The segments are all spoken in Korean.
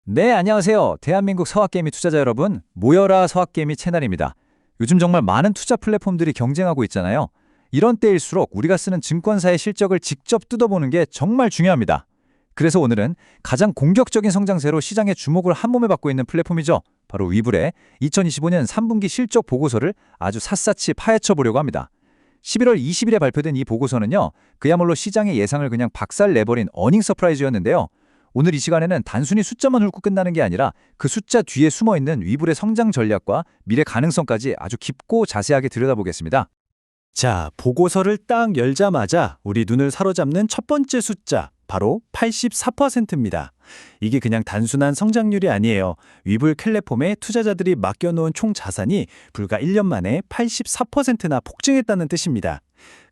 네, 안녕하세요. 대한민국 서학개미 투자자 여러분, 모여라 서학개미 채널입니다. 요즘 정말 많은 투자 플랫폼들이 경쟁하고 있잖아요. 이런 때일수록 우리가 쓰는 증권사의 실적을 직접 뜯어보는 게 정말 중요합니다. 그래서 오늘은 가장 공격적인 성장세로 시장의 주목을 한몸에 받고 있는 플랫폼이죠. 바로 위블의 2025년 3분기 실적 보고서를 아주 샅샅이 파헤쳐 보려고 합니다. 11월 20일에 발표된 이 보고서는요, 그야말로 시장의 예상을 그냥 박살 내버린 어닝 서프라이즈였는데요. 오늘 이 시간에는 단순히 숫자만 훑고 끝나는 게 아니라 그 숫자 뒤에 숨어있는 위블의 성장 전략과 미래 가능성까지 아주 깊고 자세하게 들여다보겠습니다. 자, 보고서를 딱 열자마자 우리 눈을 사로잡는 첫 번째 숫자, 바로 84%입니다. 이게 그냥 단순한 성장률이 아니에요. 위블 캘레폼에 투자자들이 맡겨놓은 총 자산이 불과 1년 만에 84%나 폭증했다는 뜻입니다.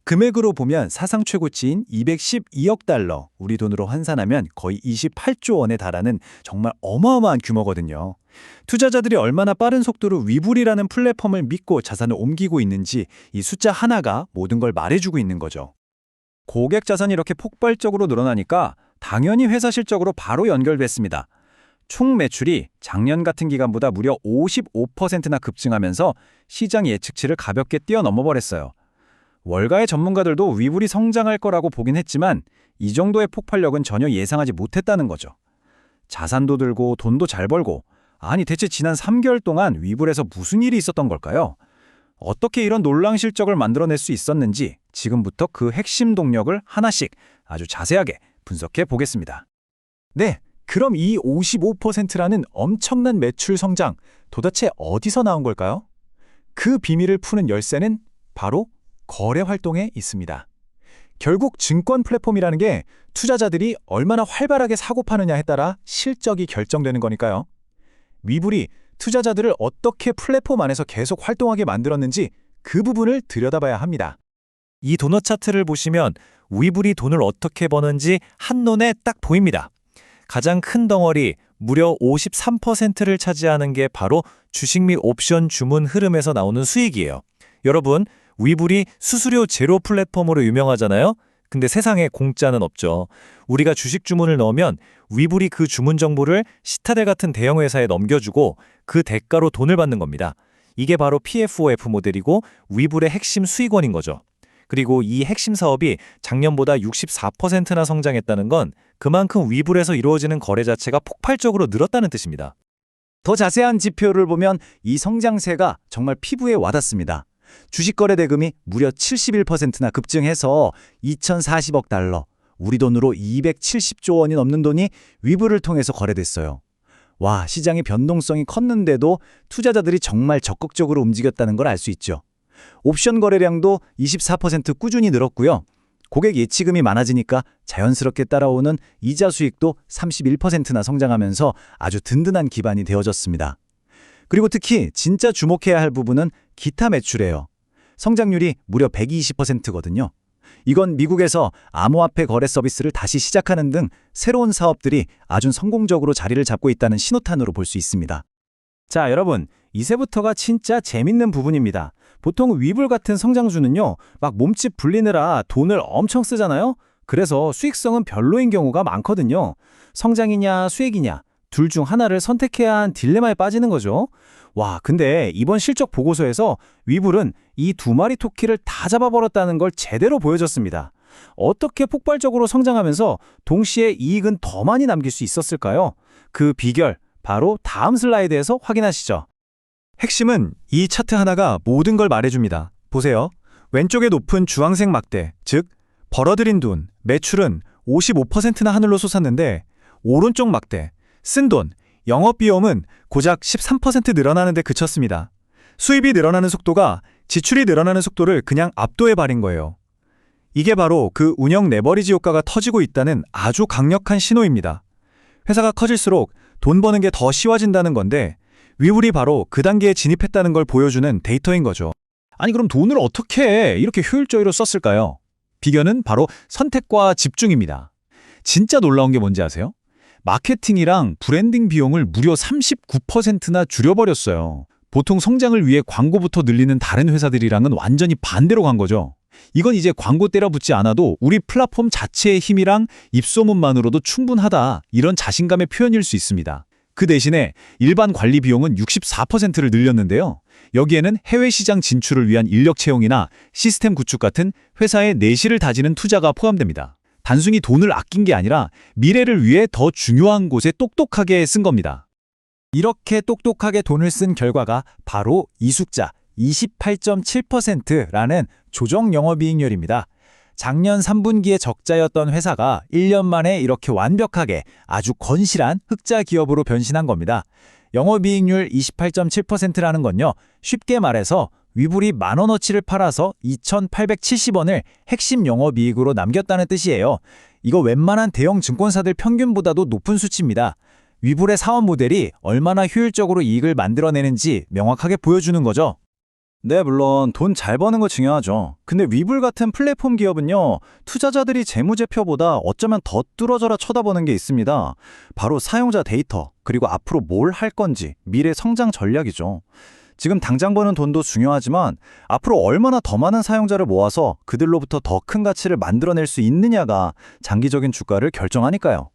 금액으로 보면 사상 최고치인 212억 달러, 우리 돈으로 환산하면 거의 28조 원에 달하는 정말 어마어마한 규모거든요. 투자자들이 얼마나 빠른 속도로 위블이라는 플랫폼을 믿고 자산을 옮기고 있는지 이 숫자 하나가 모든 걸 말해주고 있는 거죠. 고객 자산이 이렇게 폭발적으로 늘어나니까 당연히 회사 실적으로 바로 연결됐습니다. 총 매출이 작년 같은 기간보다 무려 55%나 급증하면서 시장 예측치를 가볍게 뛰어넘어 버렸어요. 월가의 전문가들도 위블이 성장할 거라고 보긴 했지만 이 정도의 폭발력은 전혀 예상하지 못했다는 거죠. 자산도 들고 돈도 잘 벌고, 아니 대체 지난 3개월 동안 위블에서 무슨 일이 있었던 걸까요? 어떻게 이런 놀라운 실적을 만들어낼 수 있었는지 지금부터 그 핵심 동력을 하나씩 아주 자세하게 분석해 보겠습니다. 네, 그럼 이 55%라는 엄청난 매출 성장, 도대체 어디서 나온 걸까요? 그 비밀을 푸는 열쇠는 바로 거래 활동에 있습니다. 결국 증권 플랫폼이라는 게 투자자들이 얼마나 활발하게 사고 파느냐에 따라 실적이 결정되는 거니까요. 위블이 투자자들을 어떻게 플랫폼 안에서 계속 활동하게 만들었는지 그 부분을 들여다봐야 합니다. 이 도넛 차트를 보시면 위블이 돈을 어떻게 버는지 한눈에 딱 보입니다. 가장 큰 덩어리, 무려 53%를 차지하는 게 바로 주식 및 옵션 주문 흐름에서 나오는 수익이에요. 여러분, 위블이 수수료 제로 플랫폼으로 유명하잖아요? 근데 세상에 공짜는 없죠. 우리가 주식 주문을 넣으면 위블이 그 주문 정보를 시타델 같은 대형 회사에 넘겨주고 그 대가로 돈을 받는 겁니다. 이게 바로 PFOF 모델이고 위블의 핵심 수익원인 거죠. 그리고 이 핵심 사업이 작년보다 64%나 성장했다는 건 그만큼 위블에서 이루어지는 거래 자체가 폭발적으로 늘었다는 뜻입니다. 더 자세한 지표를 보면 이 성장세가 정말 피부에 와닿습니다. 주식거래 대금이 무려 71%나 급증해서 2,040억 달러, 우리 돈으로 270조 원이 넘는 돈이 위블을 통해서 거래됐어요. 와, 시장의 변동성이 컸는데도 투자자들이 정말 적극적으로 움직였다는 걸 알 수 있죠. 옵션 거래량도 24% 꾸준히 늘었고요. 고객 예치금이 많아지니까 자연스럽게 따라오는 이자 수익도 31%나 성장하면서 아주 든든한 기반이 되어졌습니다. 그리고 특히 진짜 주목해야 할 부분은 기타 매출이에요. 성장률이 무려 120%거든요. 이건 미국에서 암호화폐 거래 서비스를 다시 시작하는 등 새로운 사업들이 아주 성공적으로 자리를 잡고 있다는 신호탄으로 볼 수 있습니다. 자, 여러분, 이제부터가 진짜 재밌는 부분입니다. 보통 위블 같은 성장주는요, 막 몸집 불리느라 돈을 엄청 쓰잖아요? 그래서 수익성은 별로인 경우가 많거든요. 성장이냐 수익이냐, 둘 중 하나를 선택해야 한 딜레마에 빠지는 거죠. 와, 근데 이번 실적 보고서에서 위블은 이 두 마리 토끼를 다 잡아버렸다는 걸 제대로 보여줬습니다. 어떻게 폭발적으로 성장하면서 동시에 이익은 더 많이 남길 수 있었을까요? 그 비결, 바로 다음 슬라이드에서 확인하시죠. 핵심은 이 차트 하나가 모든 걸 말해줍니다. 보세요. 왼쪽에 높은 주황색 막대, 즉 벌어들인 돈, 매출은 55%나 하늘로 솟았는데 오른쪽 막대, 쓴 돈, 영업비용은 고작 13% 늘어나는 데 그쳤습니다. 수입이 늘어나는 속도가 지출이 늘어나는 속도를 그냥 압도해버린 거예요. 이게 바로 그 운영 레버리지 효과가 터지고 있다는 아주 강력한 신호입니다. 회사가 커질수록 돈 버는 게 더 쉬워진다는 건데 위블이 바로 그 단계에 진입했다는 걸 보여주는 데이터인 거죠. 아니 그럼 돈을 어떻게 이렇게 효율적으로 썼을까요? 비결은 바로 선택과 집중입니다. 진짜 놀라운 게 뭔지 아세요? 마케팅이랑 브랜딩 비용을 무려 39%나 줄여버렸어요. 보통 성장을 위해 광고부터 늘리는 다른 회사들이랑은 완전히 반대로 간 거죠. 이건 이제 광고 때려붙지 않아도 우리 플랫폼 자체의 힘이랑 입소문만으로도 충분하다, 이런 자신감의 표현일 수 있습니다. 그 대신에 일반 관리 비용은 64%를 늘렸는데요. 여기에는 해외 시장 진출을 위한 인력 채용이나 시스템 구축 같은 회사의 내실을 다지는 투자가 포함됩니다. 단순히 돈을 아낀 게 아니라 미래를 위해 더 중요한 곳에 똑똑하게 쓴 겁니다. 이렇게 똑똑하게 돈을 쓴 결과가 바로 이 숫자 28.7%라는 조정 영업이익률입니다. 작년 3분기에 적자였던 회사가 1년 만에 이렇게 완벽하게 아주 건실한 흑자 기업으로 변신한 겁니다. 영업이익률 28.7%라는 건요, 쉽게 말해서 위불이 10,000원어치를 팔아서 2,870원을 핵심 영업이익으로 남겼다는 뜻이에요. 이거 웬만한 대형 증권사들 평균보다도 높은 수치입니다. 위불의 사업 모델이 얼마나 효율적으로 이익을 만들어내는지 명확하게 보여주는 거죠. 네, 물론 돈 잘 버는 거 중요하죠. 근데 위불 같은 플랫폼 기업은요, 투자자들이 재무제표보다 어쩌면 더 뚫어져라 쳐다보는 게 있습니다. 바로 사용자 데이터, 그리고 앞으로 뭘 할 건지, 미래 성장 전략이죠. 지금 당장 버는 돈도 중요하지만 앞으로 얼마나 더 많은 사용자를 모아서 그들로부터 더 큰 가치를 만들어낼 수 있느냐가 장기적인 주가를 결정하니까요.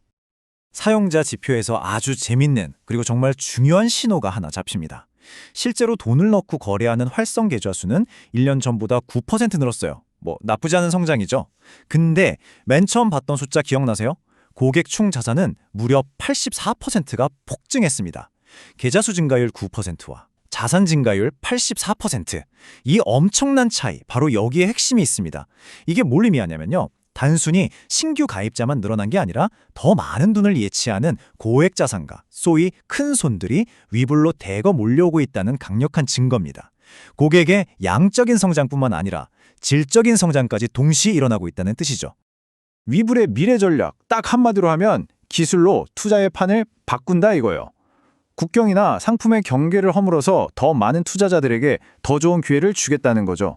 사용자 지표에서 아주 재밌는 그리고 정말 중요한 신호가 하나 잡힙니다. 실제로 돈을 넣고 거래하는 활성 계좌 수는 1년 전보다 9% 늘었어요. 나쁘지 않은 성장이죠. 근데 맨 처음 봤던 숫자 기억나세요? 고객 총 자산은 무려 84%가 폭증했습니다. 계좌 수 증가율 9%와 자산 증가율 84%. 이 엄청난 차이, 바로 여기에 핵심이 있습니다. 이게 뭘 의미하냐면요, 단순히 신규 가입자만 늘어난 게 아니라 더 많은 돈을 예치하는 고액 자산가, 소위 큰 손들이 위불로 대거 몰려오고 있다는 강력한 증거입니다. 고객의 양적인 성장뿐만 아니라 질적인 성장까지 동시에 일어나고 있다는 뜻이죠. 위불의 미래 전략, 딱 한마디로 하면 기술로 투자의 판을 바꾼다 이거예요. 국경이나 상품의 경계를 허물어서 더 많은 투자자들에게 더 좋은 기회를 주겠다는 거죠.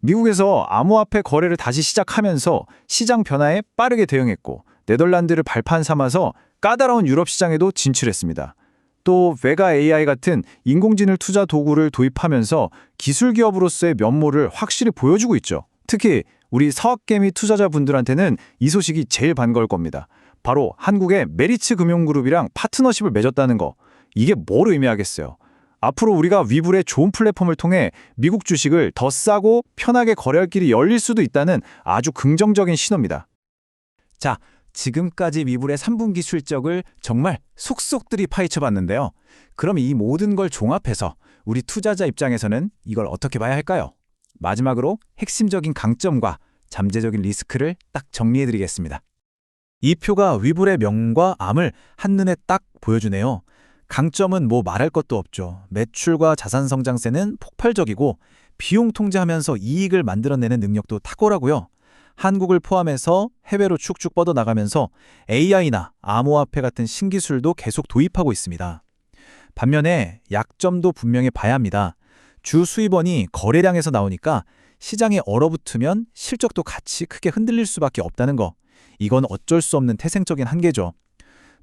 미국에서 암호화폐 거래를 다시 시작하면서 시장 변화에 빠르게 대응했고, 네덜란드를 발판 삼아서 까다로운 유럽 시장에도 진출했습니다. 또 베가 AI 같은 인공지능 투자 도구를 도입하면서 기술 기업으로서의 면모를 확실히 보여주고 있죠. 특히 우리 서학개미 투자자분들한테는 이 소식이 제일 반가울 겁니다. 바로 한국의 메리츠 금융그룹이랑 파트너십을 맺었다는 거. 이게 뭘 의미하겠어요? 앞으로 우리가 위불의 좋은 플랫폼을 통해 미국 주식을 더 싸고 편하게 거래할 길이 열릴 수도 있다는 아주 긍정적인 신호입니다. 자, 지금까지 위불의 3분기 실적을 정말 속속들이 파헤쳐봤는데요. 그럼 이 모든 걸 종합해서 우리 투자자 입장에서는 이걸 어떻게 봐야 할까요? 마지막으로 핵심적인 강점과 잠재적인 리스크를 딱 정리해드리겠습니다. 이 표가 위불의 명과 암을 한눈에 딱 보여주네요. 강점은 말할 것도 없죠. 매출과 자산 성장세는 폭발적이고 비용 통제하면서 이익을 만들어내는 능력도 탁월하고요. 한국을 포함해서 해외로 축축 뻗어나가면서 AI나 암호화폐 같은 신기술도 계속 도입하고 있습니다. 반면에 약점도 분명히 봐야 합니다. 주 수입원이 거래량에서 나오니까 시장에 얼어붙으면 실적도 같이 크게 흔들릴 수밖에 없다는 거. 이건 어쩔 수 없는 태생적인 한계죠.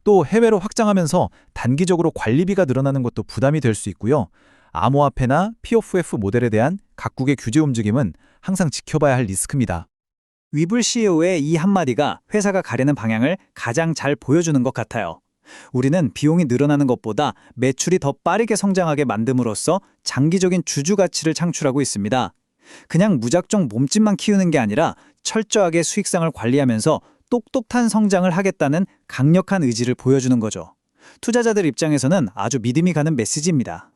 또 해외로 확장하면서 단기적으로 관리비가 늘어나는 것도 부담이 될 수 있고요. 암호화폐나 POF 모델에 대한 각국의 규제 움직임은 항상 지켜봐야 할 리스크입니다. 위불 CEO의 이 한마디가 회사가 가려는 방향을 가장 잘 보여주는 것 같아요. 우리는 비용이 늘어나는 것보다 매출이 더 빠르게 성장하게 만듦으로써 장기적인 주주 가치를 창출하고 있습니다. 그냥 무작정 몸집만 키우는 게 아니라 철저하게 수익성을 관리하면서 똑똑한 성장을 하겠다는 강력한 의지를 보여주는 거죠. 투자자들 입장에서는 아주 믿음이 가는 메시지입니다.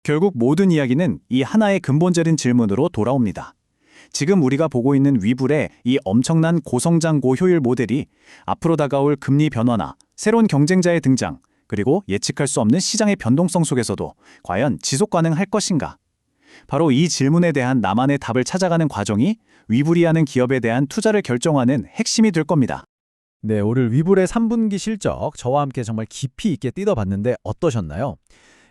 결국 모든 이야기는 이 하나의 근본적인 질문으로 돌아옵니다. 지금 우리가 보고 있는 위불의 이 엄청난 고성장 고효율 모델이 앞으로 다가올 금리 변화나 새로운 경쟁자의 등장, 그리고 예측할 수 없는 시장의 변동성 속에서도 과연 지속 가능할 것인가? 바로 이 질문에 대한 나만의 답을 찾아가는 과정이 위불이 하는 기업에 대한 투자를 결정하는 핵심이 될 겁니다. 네, 오늘 위불의 3분기 실적 저와 함께 정말 깊이 있게 뜯어봤는데 어떠셨나요?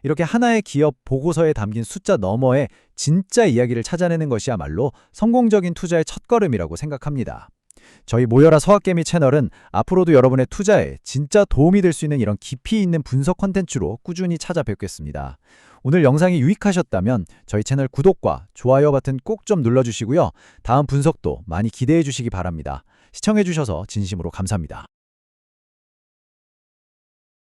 이렇게 하나의 기업 보고서에 담긴 숫자 너머의 진짜 이야기를 찾아내는 것이야말로 성공적인 투자의 첫걸음이라고 생각합니다. 저희 모여라 서학개미 채널은 앞으로도 여러분의 투자에 진짜 도움이 될 수 있는 이런 깊이 있는 분석 콘텐츠로 꾸준히 찾아뵙겠습니다. 오늘 영상이 유익하셨다면 저희 채널 구독과 좋아요 버튼 꼭 좀 눌러주시고요. 다음 분석도 많이 기대해 주시기 바랍니다. 시청해 주셔서 진심으로 감사합니다.